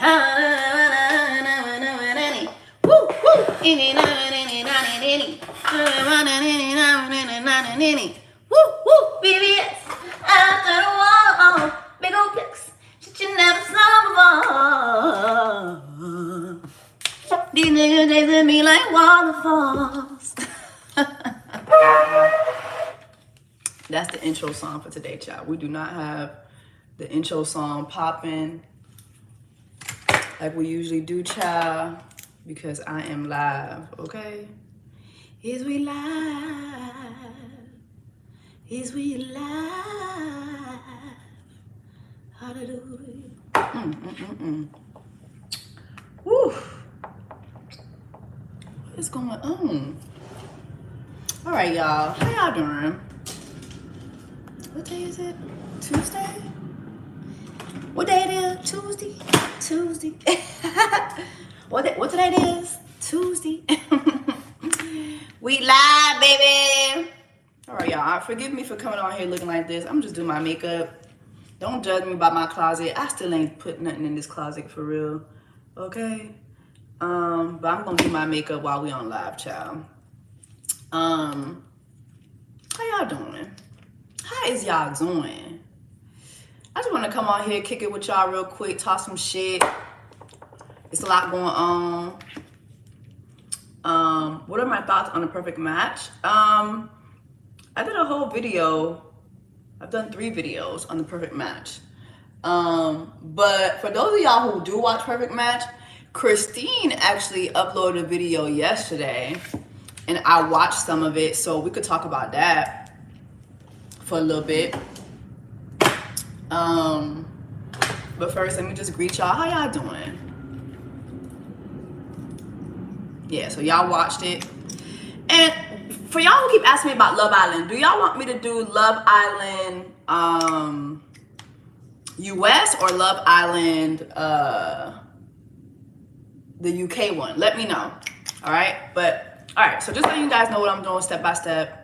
Woo, woo. Woo, woo, BBS. After the wall, big old flicks. Shit you never saw before. These niggas chasing me like waterfalls. That's the intro song for today, child. We do not have the intro song popping like we usually do, child, because I am live, okay? Is we live? Is we live? Hallelujah. Woo. What is going on? All right, y'all. How y'all doing? What day is it? Tuesday? What day it is? Tuesday? Tuesday. What today it is? Tuesday. We live, baby. All right, y'all. Forgive me for coming on here looking like this. I'm just doing my makeup. Don't judge me by my closet. I still ain't put nothing in this closet for real. Okay? But I'm gonna do my makeup while we on live, child. How y'all doing? How is y'all doing? I just want to come on here, kick it with y'all real quick, talk some shit. It's a lot going on. What are my thoughts on a perfect match? I did a whole video. I've done 3 videos on the perfect match. But for those of y'all who do watch Perfect Match, Christine actually uploaded a video yesterday, and I watched some of it, so we could talk about that for a little bit. But first, let me just greet y'all. How y'all doing? Yeah, so y'all watched it. And for y'all who keep asking me about Love Island, do y'all want me to do Love Island US or Love Island the UK one? Let me know. All right, but all right, so just letting you guys know what I'm doing step by step.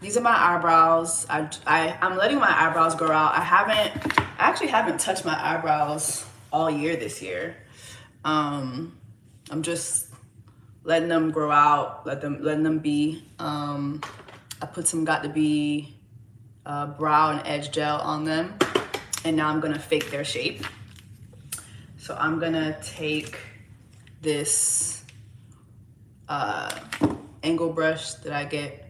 These are my eyebrows. I'm letting my eyebrows grow out. I actually haven't touched my eyebrows all year this year. I'm just letting them grow out, letting them be. I put some Got to Be brow and edge gel on them, and now I'm gonna fake their shape. So I'm gonna take this angle brush that I get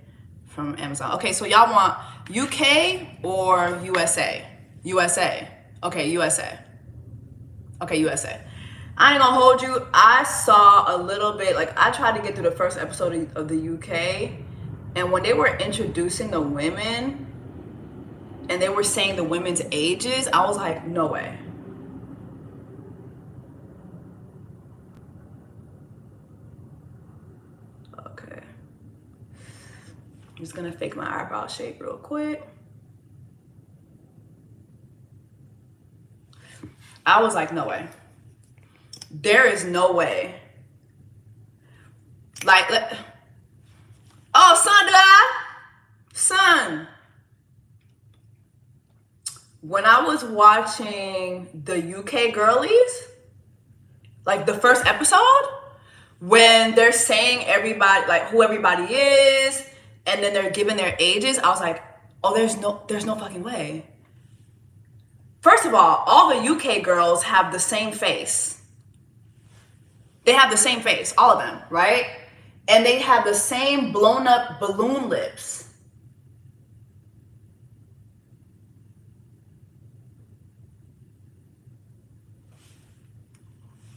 from Amazon. Okay, so y'all want UK or USA? USA. Okay, USA. Okay, USA. I ain't gonna hold you. I saw a little bit, like I tried to get through the first episode of the UK, and when they were introducing the women and they were saying the women's ages, I was like, no way. Okay. I'm just gonna fake my eyebrow shape real quick. I was like, no way. There is no way. Like, oh, son, did I? Son. When I was watching the UK girlies, like the first episode, when they're saying everybody, like who everybody is, and then they're giving their ages, I was like, oh, there's no fucking way. First of all the UK girls have the same face. They have the same face, all of them, right? And they have the same blown up balloon lips.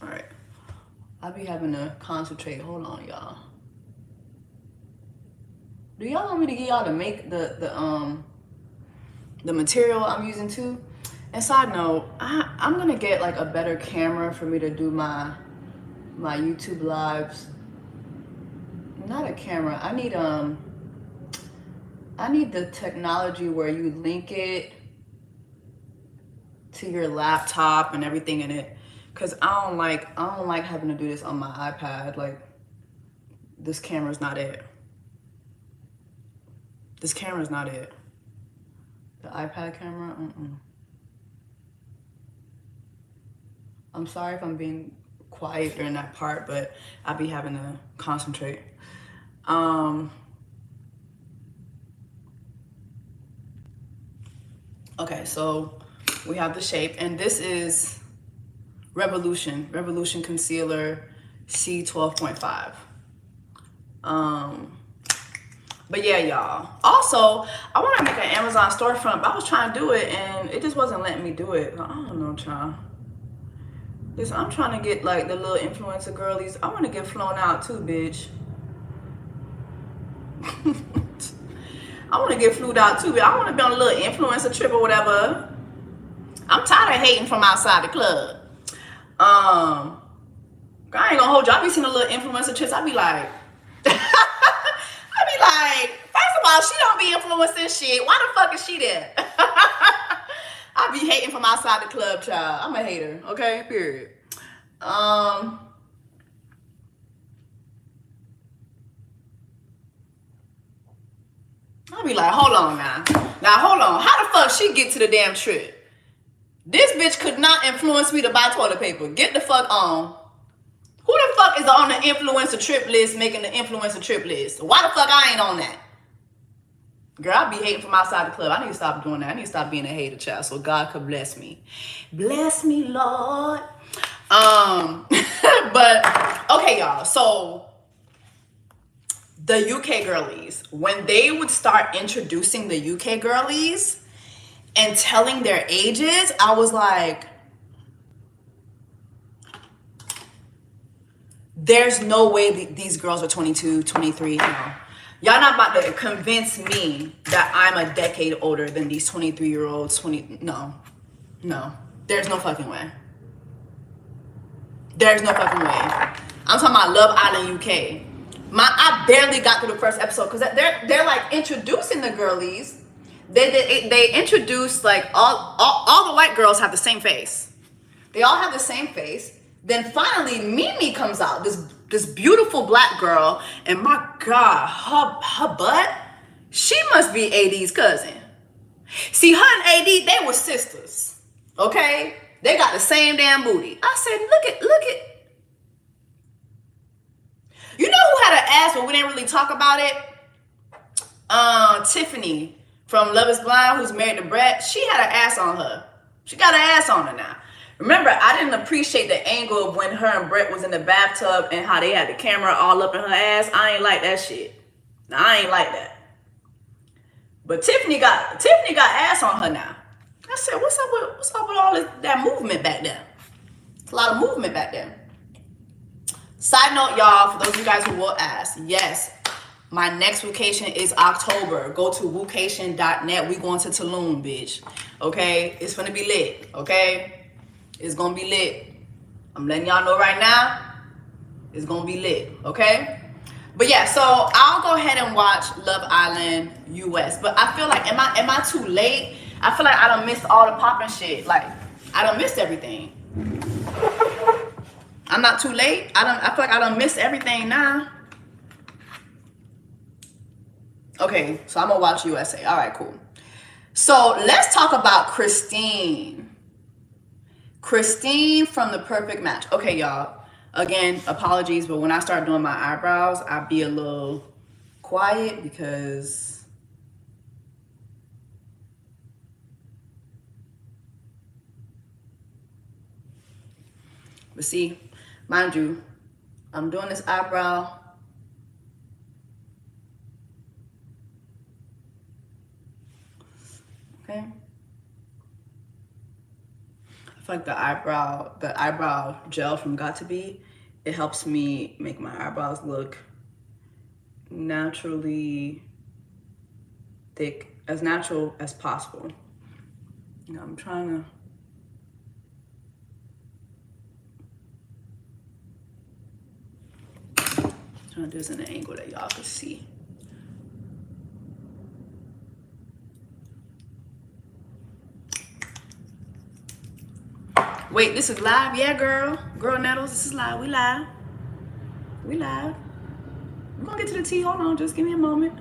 All right. I'll be having to concentrate. Hold on, y'all. Do y'all want me to get y'all to make the material I'm using too? And side note, I'm gonna get like a better camera for me to do my YouTube lives. Not a camera. I need the technology where you link it to your laptop and everything in it, cause I don't like having to do this on my iPad. Like, this camera's not it. This camera's not it. The iPad camera, I'm sorry if I'm being quiet during that part, but I'll be having to concentrate. Okay, so we have the shape, and this is Revolution Concealer C12.5. But yeah, y'all. Also, I want to make an Amazon storefront, but I was trying to do it, and it just wasn't letting me do it. I don't know, child. Listen, I'm trying to get like the little influencer girlies. I want to get flown out too, bitch. I want to get flued out too, but I want to be on a little influencer trip or whatever. I'm tired of hating from outside the club. I ain't gonna hold you. I be seeing a little influencer trips. I be like, first of all, she don't be influencing shit. Why the fuck is she there? I be hating from outside the club, child. I'm a hater, okay? Period. I be like, hold on now. Now, hold on. How the fuck she get to the damn trip? This bitch could not influence me to buy toilet paper. Get the fuck on. Who the fuck is on the influencer trip list making the influencer trip list? Why the fuck I ain't on that? Girl, I be hating from outside the club. I need to stop doing that. I need to stop being a hater, child, so God could bless me. Bless me, Lord. But, okay, y'all. So, the UK girlies, when they would start introducing the UK girlies and telling their ages, I was like, there's no way these girls are 22, 23. No. Y'all not about to convince me that I'm a decade older than these 23-year-olds. No. There's no fucking way. There's no fucking way. I'm talking about Love Island UK. I barely got through the first episode because they're like introducing the girlies. They introduced like all the white girls have the same face. They all have the same face. Then finally Mimi comes out, this beautiful black girl, and my God, her butt, she must be AD's cousin. See, her and AD, they were sisters. Okay? They got the same damn booty. I said, look at. You know who had an ass, but we didn't really talk about it? Tiffany from Love is Blind, who's married to Brett. She had an ass on her. She got an ass on her now. Remember, I didn't appreciate the angle of when her and Brett was in the bathtub and how they had the camera all up in her ass. I ain't like that shit. I ain't like that. But Tiffany got ass on her now. I said, what's up with all that movement back there? It's a lot of movement back there. Side note, y'all, for those of you guys who will ask, yes, my next vacation is October. Go to WOOCATION.net. We going to Tulum, bitch. Okay? It's gonna be lit. Okay? It's gonna be lit. I'm letting y'all know right now. It's gonna be lit. Okay? But yeah, so I'll go ahead and watch Love Island US. But I feel like, am I too late? I feel like I done missed all the popping shit. Like, I done missed everything. I'm not too late. I feel like I done missed everything now. Okay, so I'm gonna watch USA. All right, cool. So let's talk about Christine. Christine from The Perfect Match. Okay, y'all. Again, apologies, but when I start doing my eyebrows, I'll be a little quiet because but see, mind you, I'm doing this eyebrow. Okay. I feel like the eyebrow gel from Got To Be, it helps me make my eyebrows look naturally thick, as natural as possible. You know, I'm trying to do this in an angle that y'all can see. Wait, this is live? Yeah, girl. Girl Nettles, this is live. We live. We live. We're gonna get to the tea. Hold on, just give me a moment.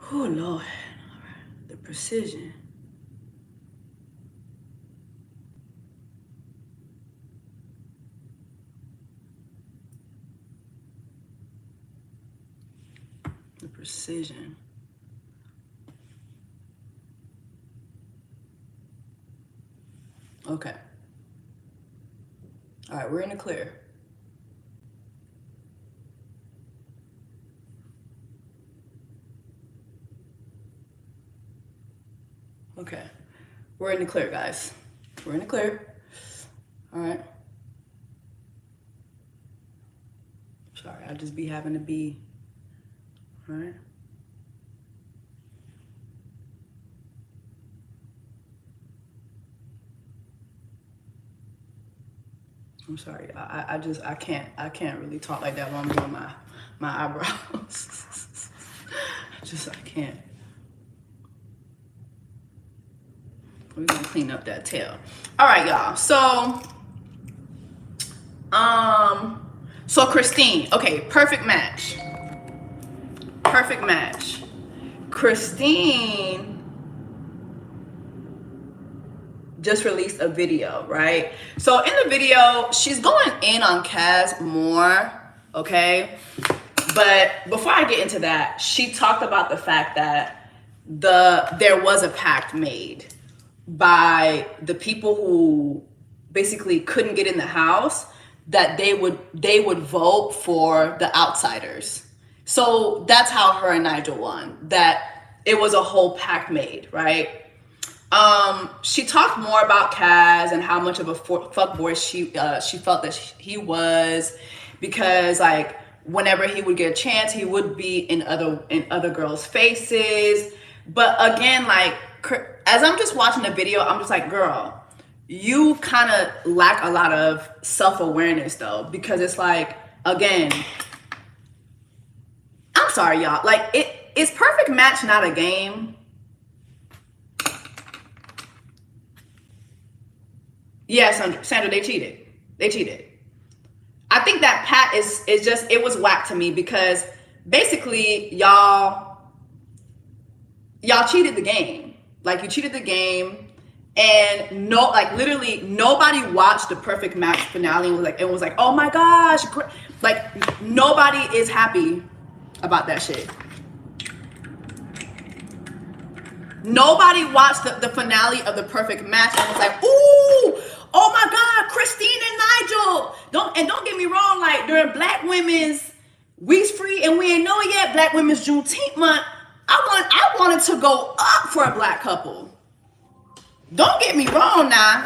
Oh, Lord. The precision. The precision. Okay. All right, we're in the clear. Okay. We're in the clear, guys. We're in the clear. All right. Sorry, I just be having to be. All right. I'm sorry. I can't really talk like that while I'm doing my eyebrows. I can't. We're gonna clean up that tail. All right, y'all. So Christine. Okay, perfect match. Perfect match. Christine just released a video, right? So in the video, she's going in on Kaz more, okay? But before I get into that, she talked about the fact that there was a pact made by the people who basically couldn't get in the house, that they would vote for the outsiders. So that's how her and Nigel won. That it was a whole pact made, right? She talked more about Kaz and how much of a fuckboy she felt that he was, because like whenever he would get a chance, he would be in other girls' faces. But again, like as I'm just watching the video, I'm just like, girl, you kind of lack a lot of self-awareness though, because it's like, again, I'm sorry, y'all. Like it's perfect match, not a game. Yeah, Sandra, they cheated. They cheated. I think that Pat is just, it was whack to me because basically y'all cheated the game. Like you cheated the game, and literally nobody watched the perfect match finale and was like, oh my gosh, like nobody is happy about that shit. Nobody watched the finale of the perfect match and was like, ooh, oh my God, Christine and Nigel. Don't get me wrong, like during Black Women's We's Free and we ain't know it yet, Black Women's Juneteenth month, I wanted to go up for a black couple. Don't get me wrong now.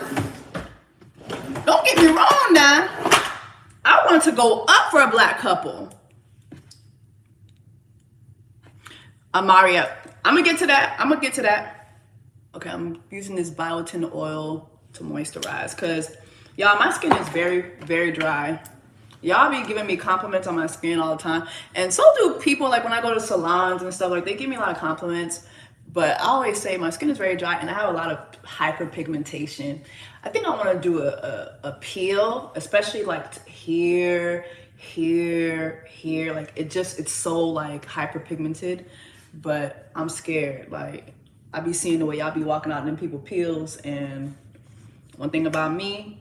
Don't get me wrong now. I wanted to go up for a black couple. Amaria, I'm gonna get to that. Okay, I'm using this biotin oil to moisturize because y'all, my skin is very, very dry. Y'all be giving me compliments on my skin all the time. And so do people, like when I go to salons and stuff, like they give me a lot of compliments. But I always say my skin is very dry and I have a lot of hyperpigmentation. I think I want to do a peel, especially like here, like it's so like hyperpigmented. But I'm scared. Like I be seeing the way y'all be walking out in them people peels, and one thing about me,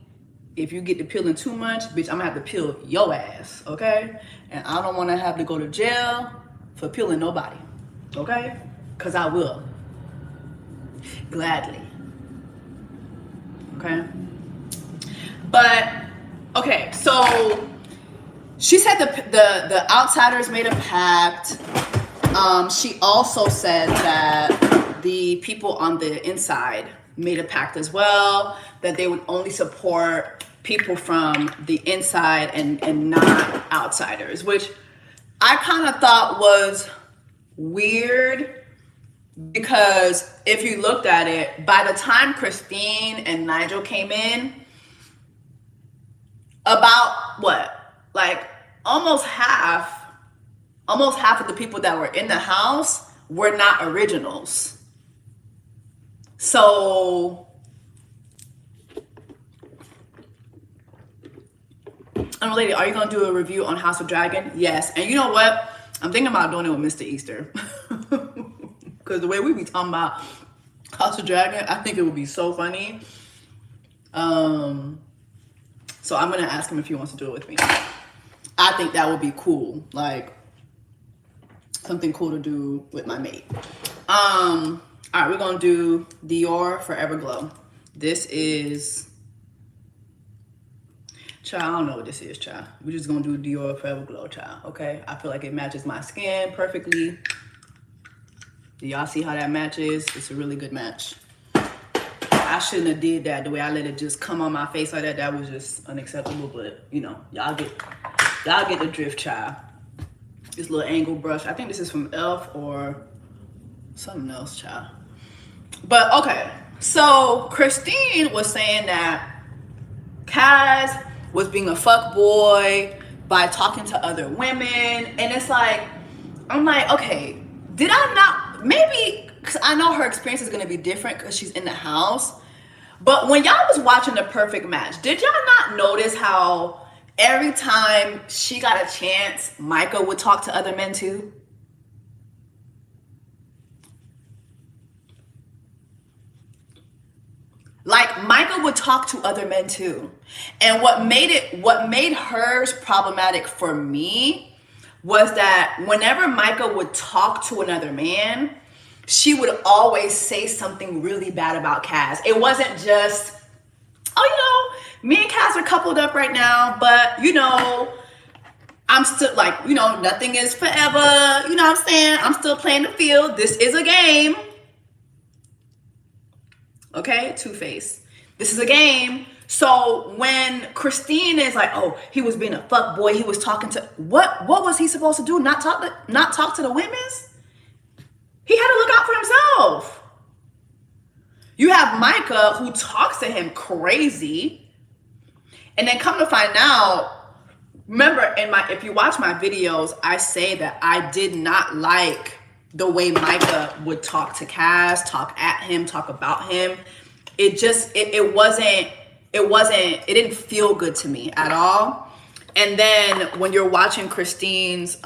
if you get to peeling too much, bitch, I'm gonna have to peel your ass, okay? And I don't wanna have to go to jail for peeling nobody, okay? Cause I will, gladly, okay? But, okay, so she said the outsiders made a pact. She also said that the people on the inside made a pact as well, that they would only support people from the inside and not outsiders, which I kind of thought was weird because if you looked at it, by the time Christine and Nigel came in, about what? Like almost half of the people that were in the house were not originals. So, unrelated, are you going to do a review on House of Dragon? Yes. And you know what? I'm thinking about doing it with Mr. Easter. Because the way we be talking about House of Dragon, I think it would be so funny. So I'm gonna ask him if he wants to do it with me. I think that would be cool, like something cool to do with my mate. All right, we're gonna do Dior Forever Glow. This is, child, I don't know what this is, child. We're just gonna do Dior Forever Glow, child, okay? I feel like it matches my skin perfectly. Do y'all see how that matches? It's a really good match. I shouldn't have did that. The way I let it just come on my face like that, that was just unacceptable. But you know, y'all get the drift, child. This little angle brush. I think this is from e.l.f. or something else, child. But okay, so Christine was saying that Kaz was being a fuck boy by talking to other women, and it's like, I'm like, okay, did I not? Maybe because I know her experience is gonna be different because she's in the house. But when y'all was watching The Perfect Match, did y'all not notice how every time she got a chance, Micah would talk to other men too? Like, Micah would talk to other men too. And what made hers problematic for me was that whenever Micah would talk to another man, she would always say something really bad about Kaz. It wasn't just, oh, you know, me and Kaz are coupled up right now, but, you know, I'm still, like, you know, nothing is forever. You know what I'm saying? I'm still playing the field. This is a game. Okay, Two-Face. This is a game. So when Christine is like, oh, he was being a fuck boy, he was talking to, what was he supposed to do? Not talk to the women's? He had to look out for himself. You have Micah who talks to him crazy, and then come to find out, remember if you watch my videos, I say that I did not like the way Micah would talk to Kaz, talk at him, talk about him. It just, it didn't feel good to me at all. And then when you're watching Christine's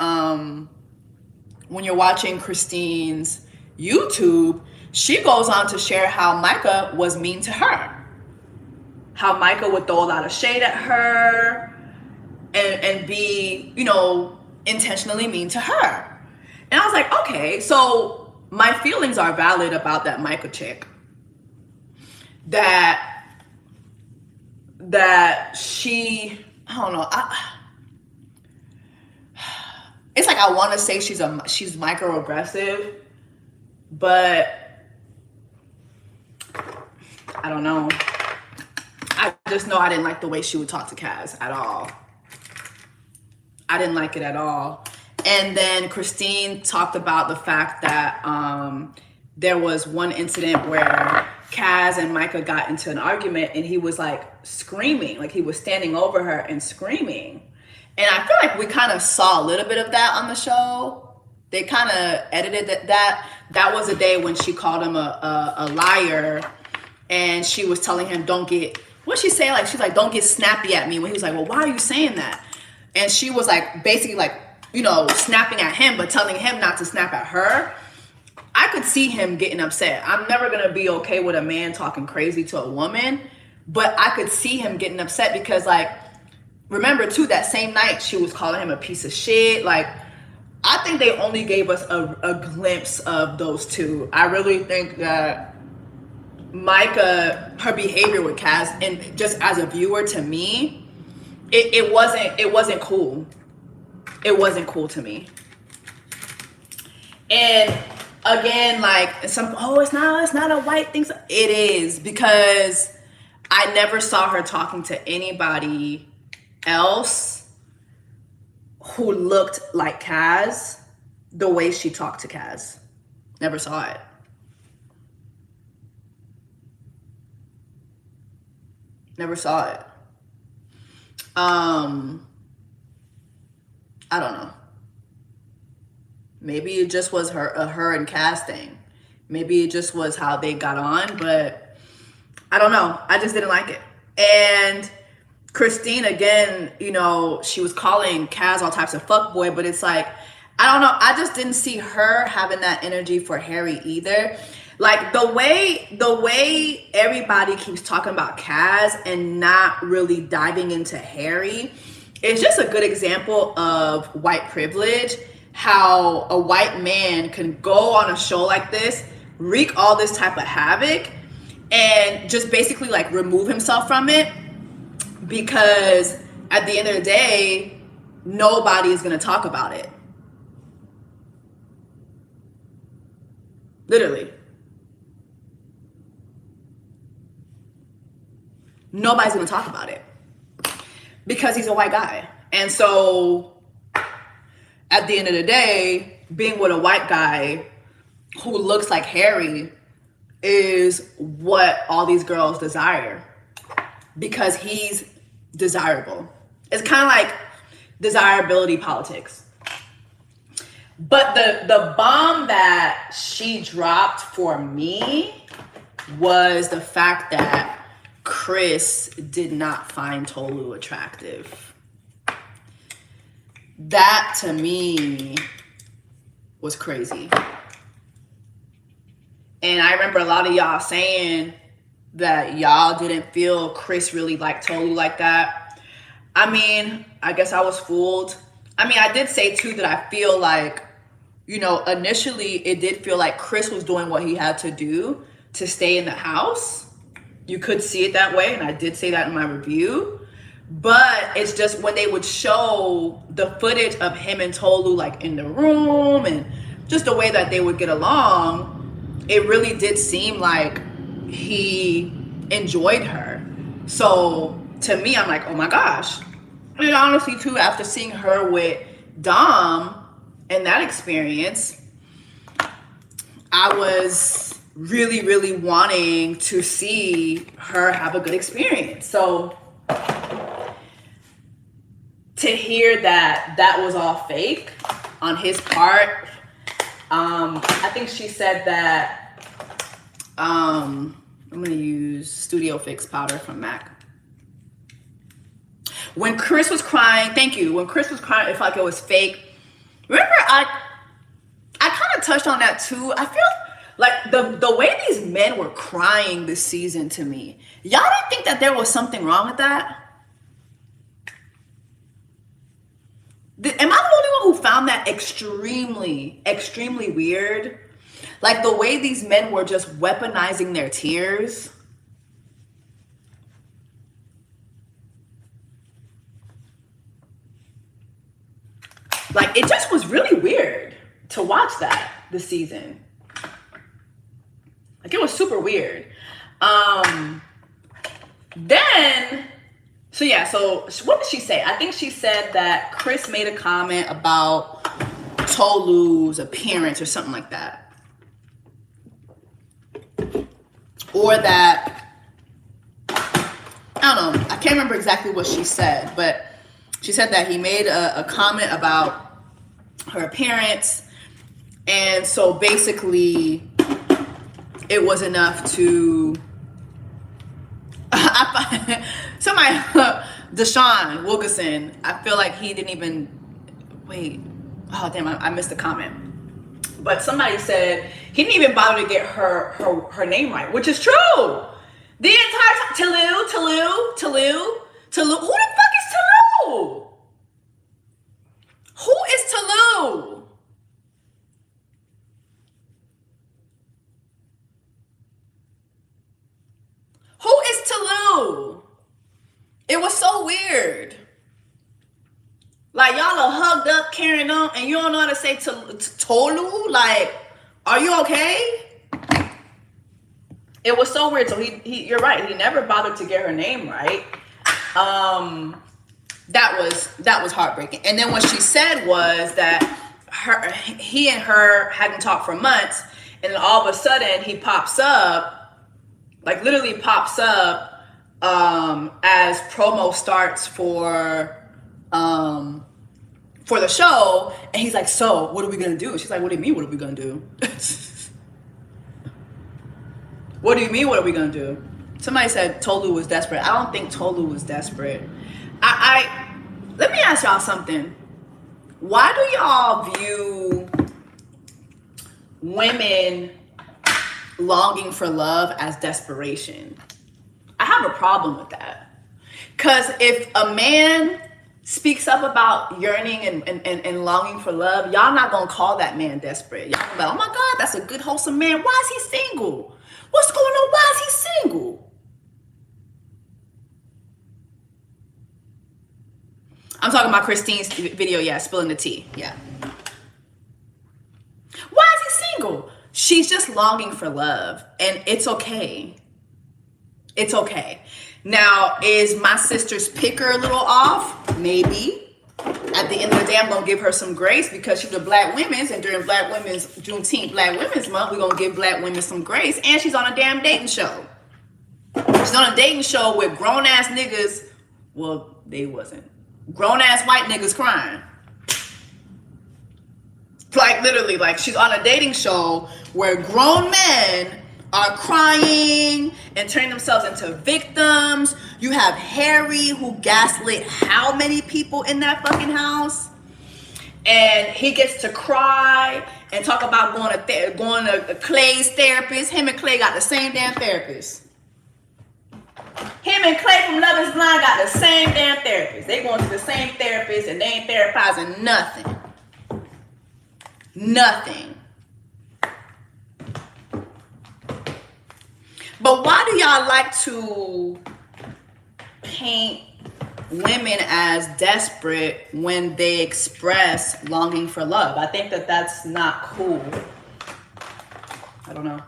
YouTube, she goes on to share how Micah was mean to her. How Micah would throw a lot of shade at her and be, you know, intentionally mean to her. And I was like, okay, so my feelings are valid about that Micah chick. That she, I don't know, it's like I want to say she's microaggressive, but I don't know. I just know I didn't like the way she would talk to Kaz at all. I didn't like it at all. And then Christine talked about the fact that there was one incident where Kaz and Micah got into an argument and he was like screaming, like he was standing over her and screaming. And I feel like we kind of saw a little bit of that on the show. They kind of edited that. That was a day when she called him a liar, and she was telling him, don't get, what'd she say? Like, she's like, don't get snappy at me. When he was like, well, why are you saying that? And she was like, basically like, you know, snapping at him, but telling him not to snap at her. I could see him getting upset. I'm never going to be okay with a man talking crazy to a woman, but I could see him getting upset because, like, remember too, that same night she was calling him a piece of shit. Like, I think they only gave us a glimpse of those two. I really think that Micah, her behavior with Kaz, and just as a viewer, to me, it wasn't cool. It wasn't cool to me. And again, like, it's not a white thing. It is, because I never saw her talking to anybody else who looked like Kaz the way she talked to Kaz. Never saw it. Never saw it. I don't know. Maybe it just was her and Kaz thing. Maybe it just was how they got on, but I don't know. I just didn't like it. And Christine, again, you know, she was calling Kaz all types of fuckboy, but it's like, I don't know. I just didn't see her having that energy for Harry either. Like the way everybody keeps talking about Kaz and not really diving into Harry, it's just a good example of white privilege. How a white man can go on a show like this, wreak all this type of havoc, and just basically like remove himself from it, because at the end of the day, nobody is going to talk about it. Literally. Nobody's going to talk about it because he's a white guy. And so at the end of the day, being with a white guy who looks like Harry is what all these girls desire, because he's desirable. It's kind of like desirability politics. But the bomb that she dropped for me was the fact that Chris did not find Tolu attractive. That to me was crazy. And I remember a lot of y'all saying that y'all didn't feel Chris really liked Tolu like that. I mean, I guess I was fooled. I mean, I did say too that I feel like, you know, initially it did feel like Chris was doing what he had to do to stay in the house. You could see it that way, and I did say that in my review. But it's just when they would show the footage of him and Tolu like in the room and just the way that they would get along, it really did seem like he enjoyed her. So to me, I'm like, oh my gosh. And honestly too, after seeing her with Dom and that experience, I was really, really wanting to see her have a good experience. So to hear that that was all fake on his part, I think she said that, I'm gonna use Studio Fix powder from MAC. When Chris was crying, thank you. When Chris was crying, it felt like it was fake. Remember, I kind of touched on that too. I feel like the way these men were crying this season to me, y'all didn't think that there was something wrong with that? Am I the only one who found that extremely, extremely weird? Like the way these men were just weaponizing their tears. Like it just was really weird to watch that this season. Like it was super weird. So what did she say? I think she said that Chris made a comment about Tolu's appearance or something like that. Or that, I don't know, I can't remember exactly what she said, but she said that he made a comment about her appearance. And so basically it was enough to, somebody, Deshaun Wilkerson, I feel like he didn't even, wait, oh damn, I missed the comment. But somebody said he didn't even bother to get her name right, which is true. The entire time, Tolu. Who the fuck is Tolu? Who is Tolu? Who is Tolu? It was so weird. Like y'all are hugged up, carrying on, and you don't know how to say Tolu? Like, are you okay? It was so weird. So you're right. He never bothered to get her name right. That was heartbreaking. And then what she said was that he and her hadn't talked for months, and then all of a sudden he pops up, like literally pops up, as promo starts for the show, and he's like, so what are we gonna do? She's like, what do you mean what are we gonna do? What do you mean what are we gonna do? Somebody said Tolu was desperate. I don't think Tolu was desperate. Let me ask y'all something. why do y'all view women longing for love as desperation? I have a problem with that. Because if a man speaks up about yearning and longing for love, y'all not gonna call that man desperate. Y'all gonna be like, oh my God, that's a good, wholesome man. Why is he single? What's going on? Why is he single? I'm talking about Christine's video, yeah, spilling the tea, yeah. Why is he single? She's just longing for love, and it's okay. It's okay. Now, is my sister's picker a little off? Maybe. At the end of the day, I'm going to give her some grace because she's a Black women's, and during Black Women's Juneteenth Black Women's Month, we're going to give Black women some grace, and she's on a damn dating show. She's on a dating show with grown-ass niggas. Well, they wasn't. Grown-ass white niggas crying. Like, literally, like, she's on a dating show where grown men are crying and turning themselves into victims. You have Harry, who gaslit how many people in that fucking house, and he gets to cry and talk about going to Clay's therapist. Him and Clay got the same damn therapist. Him and Clay from Love is Blind got the same damn therapist. They going to the same therapist, and they ain't therapizing nothing. Nothing. But why do y'all like to paint women as desperate when they express longing for love? I think that that's not cool. I don't know.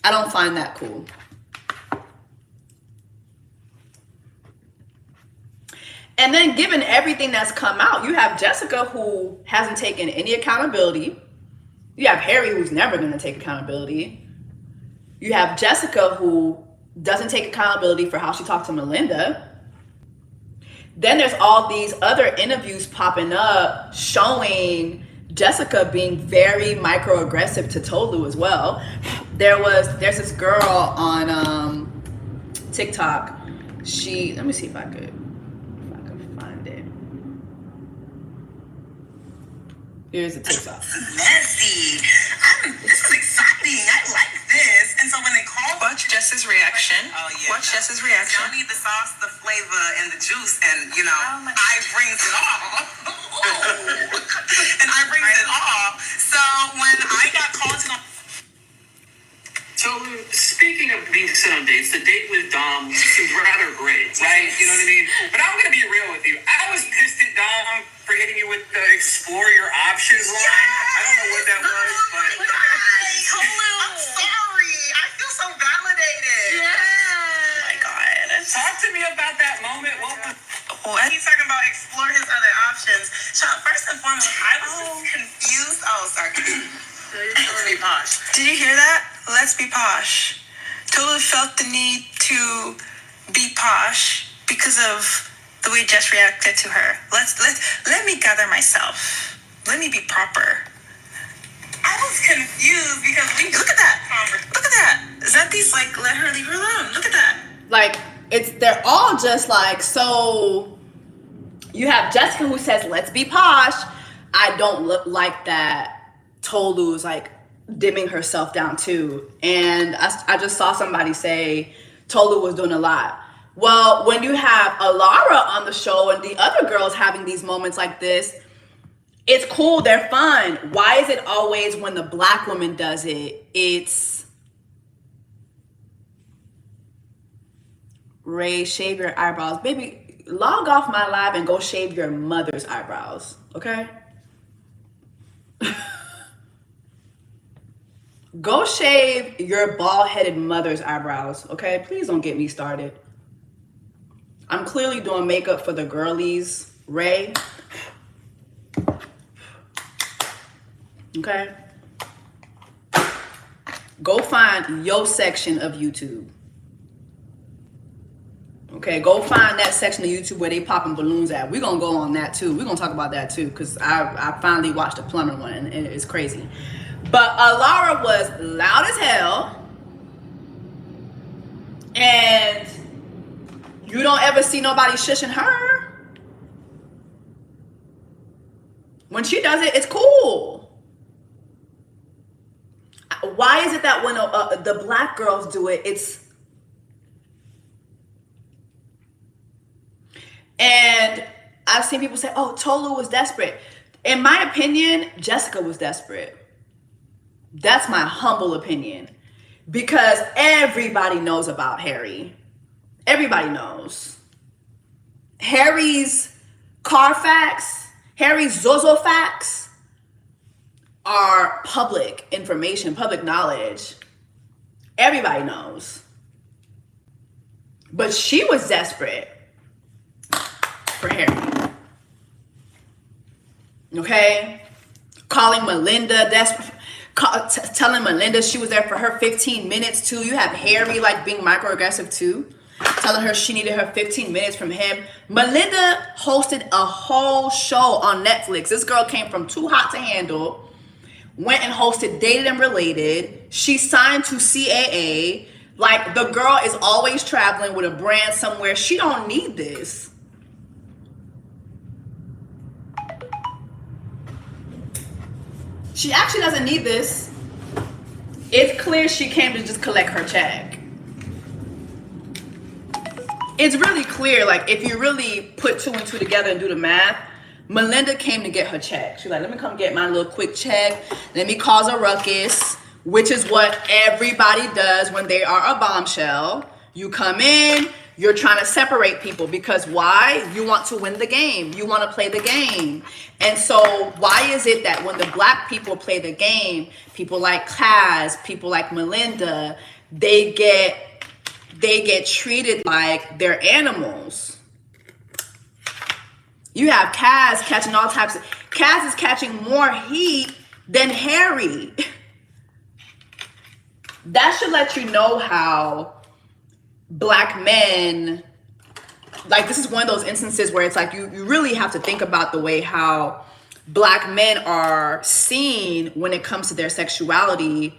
I don't find that cool. And then given everything that's come out, you have Jessica, who hasn't taken any accountability. You have Harry, who's never going to take accountability. You have Jessica, who doesn't take accountability for how she talked to Melinda. Then there's all these other interviews popping up showing Jessica being very microaggressive to Tolu as well. There's this girl on TikTok. Let me see if I could find it. Here's the TikTok. Messy. This is exciting. I like this. And so when they call, watch Jess's reaction. Oh yeah. Watch Jess's reaction. Y'all need the sauce, the flavor, and the juice, and I brings it all. And I brings it all. So when I got called to. So, speaking of being sent on dates, the date with Dom seemed rather great, right? You know what I mean? But I'm going to be real with you. I was pissed at Dom for hitting you with the explore your options line. I don't know what that was, but... I'm sorry. I feel so validated. Yeah. Oh my God. Talk to me about that moment. What? He's talking about explore his other options. Sean, first and foremost, I was just confused. Oh, sorry. Let's be posh. Did you hear that? Let's be posh. Tolu felt the need to be posh because of the way Jess reacted to her. Let me gather myself. Let me be proper. I was confused because Look at that. Look at that. Zanti's like, let her leave her alone. Look at that. Like, they're all just like, so you have Jessica who says, let's be posh. I don't look like that. Tolu's like dimming herself down too. And I just saw somebody say Tolu was doing a lot. Well, when you have Alara on the show and the other girls having these moments like this, it's cool, they're fun. Why is it always when the Black woman does it, it's Ray, shave your eyebrows. Baby, log off my live and go shave your mother's eyebrows, okay? Go shave your bald-headed mother's eyebrows, okay? Please don't get me started. I'm clearly doing makeup for the girlies, Ray. Okay? Go find your section of YouTube. Okay, go find that section of YouTube where they popping balloons at. We're going to go on that too. We're going to talk about that too because I finally watched a plumber one and it's crazy. But Alara was loud as hell, and you don't ever see nobody shushing her. When she does it, it's cool. Why is it that when the black girls do it, it's... And I've seen people say, oh, Tolu was desperate. In my opinion, Jessica was desperate. That's my humble opinion. Because everybody knows about Harry. Everybody knows. Harry's Carfax, Harry's Zozo facts are public information, public knowledge. Everybody knows. But she was desperate for Harry. Okay? Calling Melinda desperate. Telling Melinda she was there for her 15 minutes too. You have Harry like being microaggressive too. Telling her she needed her 15 minutes from him. Melinda hosted a whole show on Netflix. This girl came from Too Hot to Handle. Went and hosted Dated and Related. She signed to CAA. Like, the girl is always traveling with a brand somewhere. She don't need this. She actually doesn't need this. It's clear she came to just collect her check. It's really clear, like, if you really put 2 and 2 together and do the math, Melinda came to get her check. She's like, let me come get my little quick check. Let me cause a ruckus, which is what everybody does when they are a bombshell. You come in, you're trying to separate people because why? You want to win the game. You want to play the game. And so why is it that when the black people play the game, people like Kaz, people like Melinda, they get treated like they're animals? You have Kaz catching all types of... Kaz is catching more heat than Harry. That should let you know how black men... Like, this is one of those instances where it's like you really have to think about the way how black men are seen when it comes to their sexuality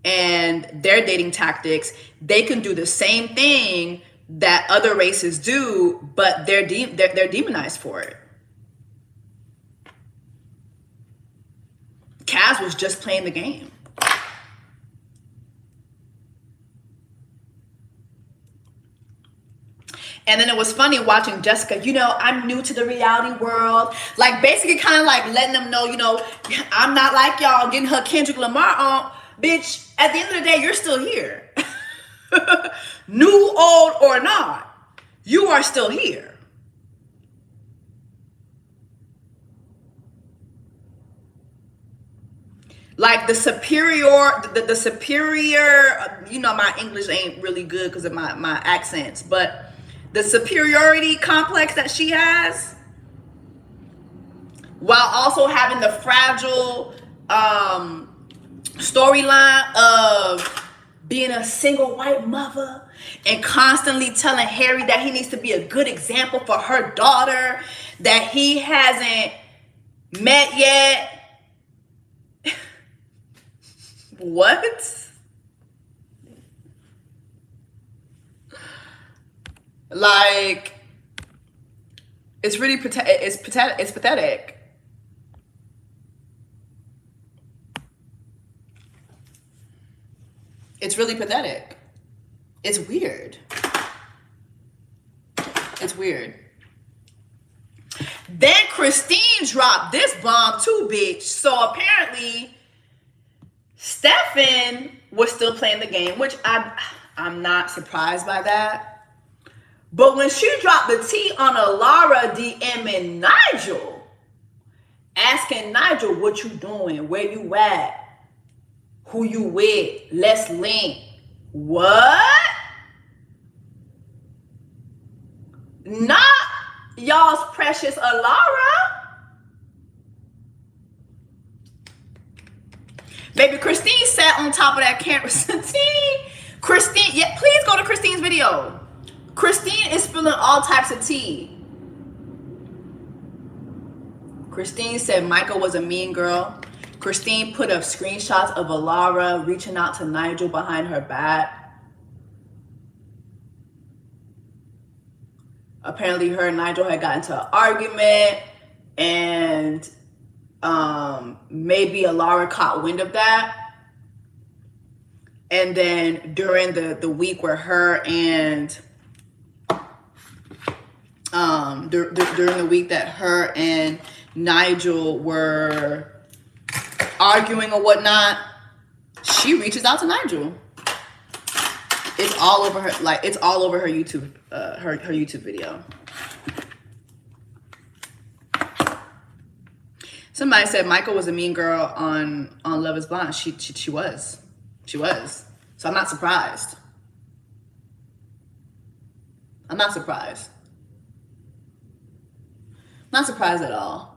and their dating tactics. They can do the same thing that other races do, but they're demonized for it. Kaz was just playing the game. And then it was funny watching Jessica, you know, I'm new to the reality world. Like, basically kind of like letting them know, you know, I'm not like y'all, getting her Kendrick Lamar on. Bitch, at the end of the day, you're still here. New, old, or not, you are still here. Like the superior, you know, my English ain't really good because of my accents, but the superiority complex that she has, while also having the fragile storyline of being a single white mother and constantly telling Harry that he needs to be a good example for her daughter that he hasn't met yet. What? Like, it's really it's pathetic. It's really pathetic. It's weird. It's weird. Then Christine dropped this bomb too, bitch. So apparently Stefan was still playing the game, which I'm not surprised by that. But when she dropped the tea on Alara DMing Nigel, asking Nigel, what you doing? Where you at? Who you with? Let's link. What? Not y'all's precious Alara. Baby, Christine sat on top of that camera. Christine, yeah, please go to Christine's video. Christine is spilling all types of tea. Christine said Michael was a mean girl. Christine put up screenshots of Alara reaching out to Nigel behind her back. Apparently her and Nigel had gotten into an argument and maybe Alara caught wind of that. And then during the week where her and during the week that her and Nigel were arguing or whatnot, she reaches out to Nigel. It's all over her, like it's all over her YouTube, her YouTube video. Somebody said Michael was a mean girl on Love Is Blind. She was. So I'm not surprised. Not surprised at all.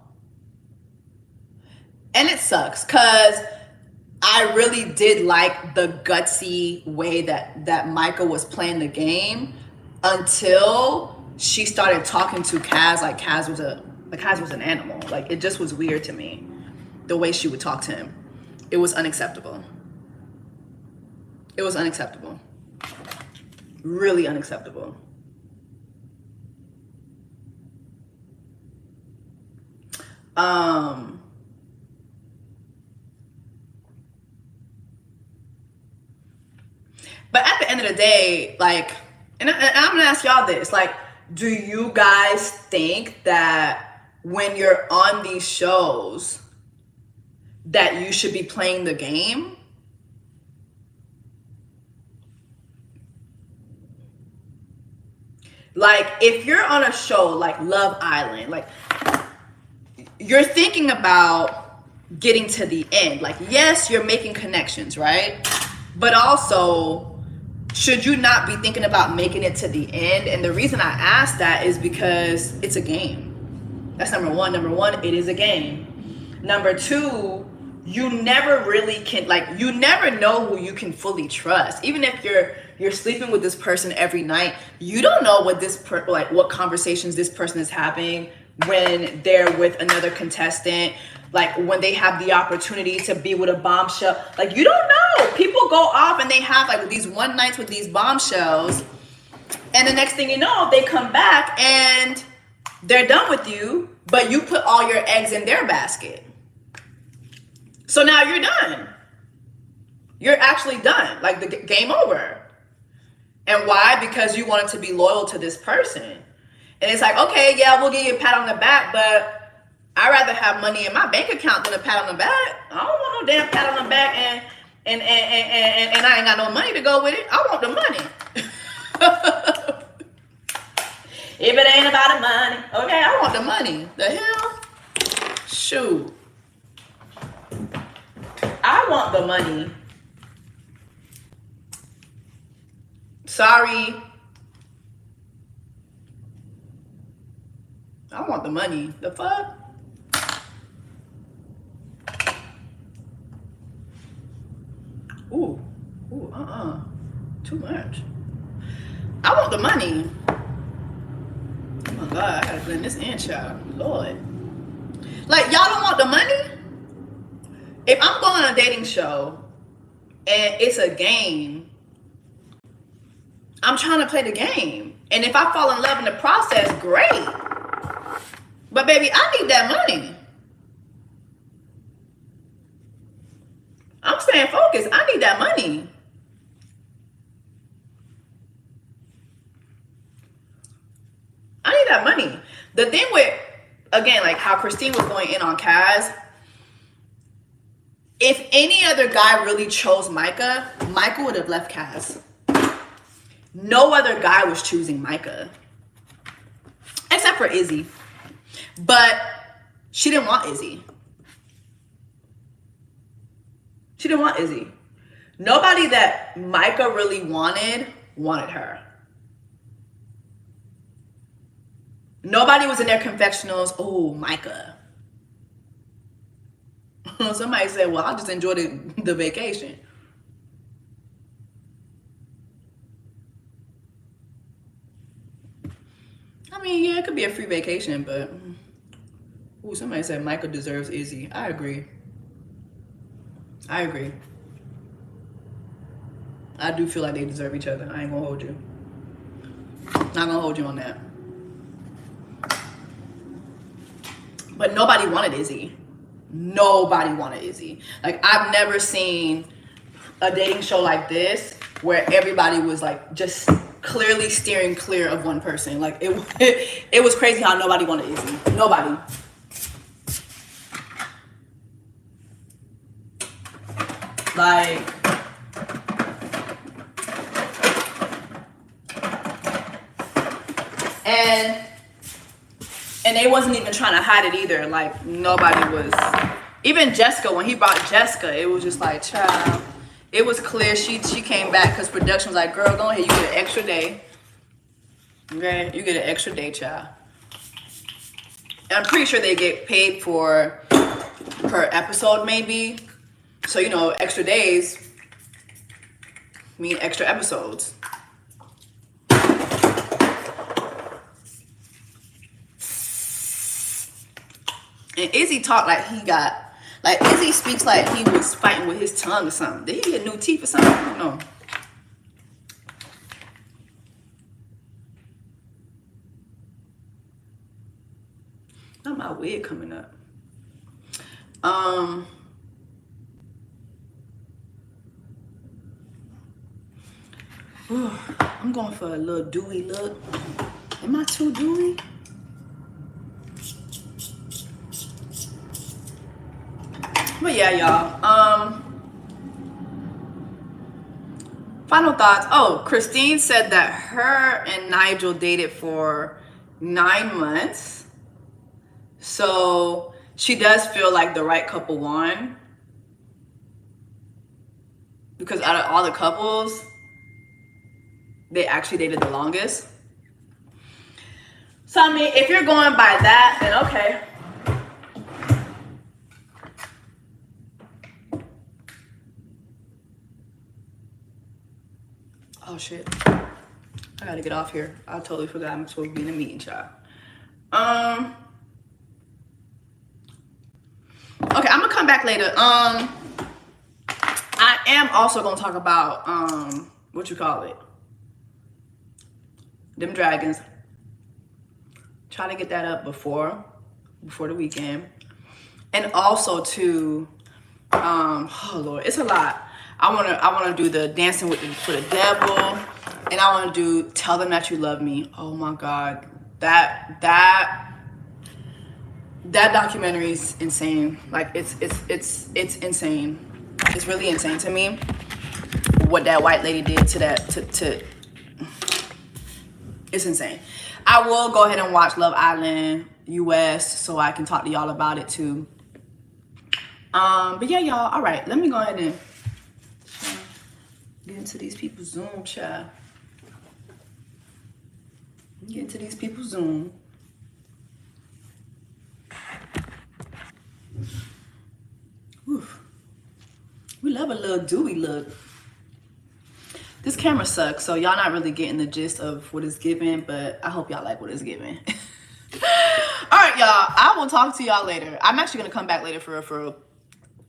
And it sucks because I really did like the gutsy way that Michael was playing the game until she started talking to Kaz like Kaz was an animal. Like, it just was weird to me, the way she would talk to him. It was unacceptable. It was unacceptable. Really unacceptable. But at the end of the day, like, and I'm gonna ask y'all this, like, do you guys think that when you're on these shows that you should be playing the game? Like, if you're on a show like Love Island, like, you're thinking about getting to the end. Like, yes, you're making connections, right? But also, should you not be thinking about making it to the end? And the reason I ask that is because it's a game. That's number one. Number one, it is a game. Number two, you never really can, like, you never know who you can fully trust. Even if you're sleeping with this person every night, you don't know what what conversations this person is having when they're with another contestant, like when they have the opportunity to be with a bombshell. Like, you don't know. People go off and they have like these one nights with these bombshells, and the next thing you know, they come back and they're done with you, but you put all your eggs in their basket. So now you're done. You're actually done. Like, the game over. And why? Because you wanted to be loyal to this person. And it's like, okay, yeah, we'll give you a pat on the back, but I'd rather have money in my bank account than a pat on the back. I don't want no damn pat on the back and I ain't got no money to go with it. I want the money. If it ain't about the money, okay, I want the money. The hell? Shoot. I want the money. Sorry. I want the money. The fuck? Ooh. Too much. I want the money. Oh my God, I gotta blend this in, child. Lord. Like, y'all don't want the money? If I'm going on a dating show and it's a game, I'm trying to play the game. And if I fall in love in the process, great. But baby, I need that money. I'm staying focused. I need that money. I need that money. The thing with, again, like how Christine was going in on Kaz, if any other guy really chose Micah, Micah would have left Kaz. No other guy was choosing Micah. Except for Izzy. But she didn't want Izzy. She didn't want Izzy. Nobody that Micah really wanted her. Nobody was in their confessionals, oh, Micah. Somebody said, well, I just enjoyed the vacation. I mean, yeah, it could be a free vacation, but ooh, somebody said Michael deserves Izzy. I agree. I do feel like they deserve each other. I ain't gonna hold you. Not gonna hold you on that. But nobody wanted Izzy. nobody wanted Izzy. Like, I've never seen a dating show like this where everybody was like just clearly steering clear of one person. Like, it was crazy how nobody wanted Izzy. Nobody. Like, and they wasn't even trying to hide it either. Like, nobody was. Even Jessica, when he brought Jessica, it was just like, child. It was clear she came back because production was like, girl, go ahead, you get an extra day. Okay, you get an extra day, child. And I'm pretty sure they get paid for per episode, maybe. So, you know, extra days mean extra episodes. And Izzy talked like he got, like, Izzy speaks like he was fighting with his tongue or something. Did he get new teeth or something? I don't know. Not my wig coming up. I'm going for a little dewy look. Am I too dewy? But yeah, y'all. Final thoughts. Oh, Christine said that her and Nigel dated for 9 months. So she does feel like the right couple won. Because out of all the couples, they actually dated the longest. So I mean, if you're going by that, then okay. Oh shit. I gotta get off here. I totally forgot I'm supposed to be in a meeting, child. Okay, I'm gonna come back later. I am also gonna talk about what you call it? Them dragons. Try to get that up before the weekend. And also to oh Lord, it's a lot. I wanna do the dancing for the devil, and I wanna do tell them that you love me. Oh my God, that documentary is insane. Like, it's insane. It's really insane to me what that white lady did to that it's insane. I will go ahead and watch Love Island US so I can talk to y'all about it too. But yeah, y'all. All right, let me go ahead and get into these people's Zoom, child. Get into these people's Zoom. Oof. We love a little dewy look. This camera sucks, so y'all not really getting the gist of what it's giving, but I hope y'all like what it's giving. All right, y'all. I will talk to y'all later. I'm actually gonna come back later for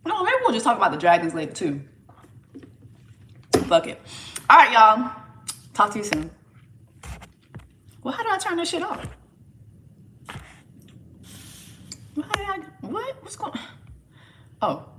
no, maybe we'll just talk about the dragons later too. Fuck it. All right, y'all. Talk to you soon. Well, how do I turn this shit off? What's going on? Oh.